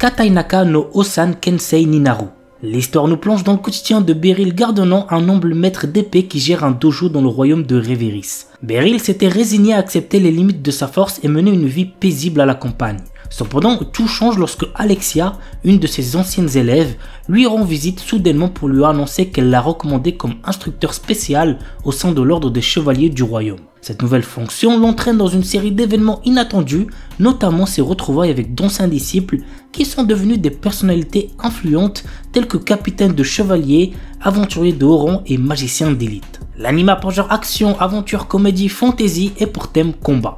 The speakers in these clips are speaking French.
Katainaka no Osan Kensei Ninaru. L'histoire nous plonge dans le quotidien de Beryl Gardonnant, un humble maître d'épée qui gère un dojo dans le royaume de Reveris. Beryl s'était résigné à accepter les limites de sa force et mener une vie paisible à la campagne. Cependant, tout change lorsque Alexia, une de ses anciennes élèves, lui rend visite soudainement pour lui annoncer qu'elle l'a recommandé comme instructeur spécial au sein de l'ordre des chevaliers du royaume. Cette nouvelle fonction l'entraîne dans une série d'événements inattendus, notamment ses retrouvailles avec d'anciens disciples qui sont devenus des personnalités influentes telles que capitaine de chevaliers, aventuriers de haut rang et magiciens d'élite. L'anime a pour genre action, aventure, comédie, fantasy et pour thème combat.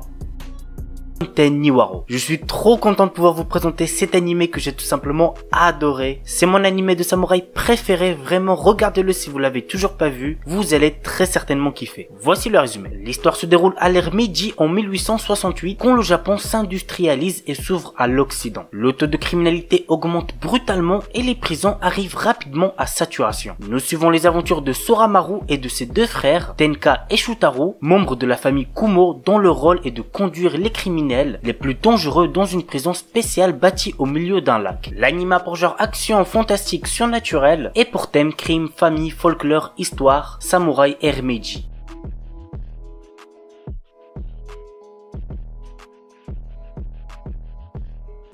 Niwaro. Je suis trop content de pouvoir vous présenter cet animé que j'ai tout simplement adoré. C'est mon animé de samouraï préféré, vraiment regardez-le si vous l'avez toujours pas vu, vous allez très certainement kiffer. Voici le résumé. L'histoire se déroule à l'ère Meiji en 1868 quand le Japon s'industrialise et s'ouvre à l'Occident. Le taux de criminalité augmente brutalement et les prisons arrivent rapidement à saturation. Nous suivons les aventures de Soramaru et de ses deux frères, Tenka et Shutaro, membres de la famille Kumo dont le rôle est de conduire les criminels les plus dangereux dans une prison spéciale bâtie au milieu d'un lac. L'anime a pour genre action fantastique surnaturelle et pour thème crime, famille, folklore, histoire, samouraï et Meiji.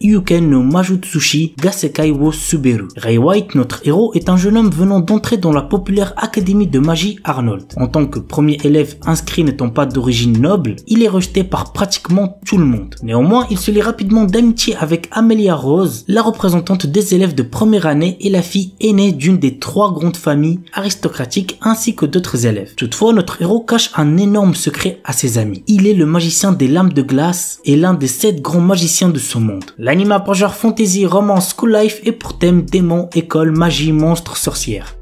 Yuken no Majutsushi Gasekai wo Suberu. Ray White, notre héros, est un jeune homme venant d'entrer dans la populaire académie de magie Arnold. En tant que premier élève inscrit n'étant pas d'origine noble, il est rejeté par pratiquement tout le monde. Néanmoins, il se lie rapidement d'amitié avec Amelia Rose, la représentante des élèves de première année et la fille aînée d'une des 3 grandes familles aristocratiques ainsi que d'autres élèves. Toutefois, notre héros cache un énorme secret à ses amis. Il est le magicien des lames de glace et l'un des 7 grands magiciens de ce monde. L'anime a pour genre fantasy, romance, school life et pour thème démons, école, magie, monstres, sorcières.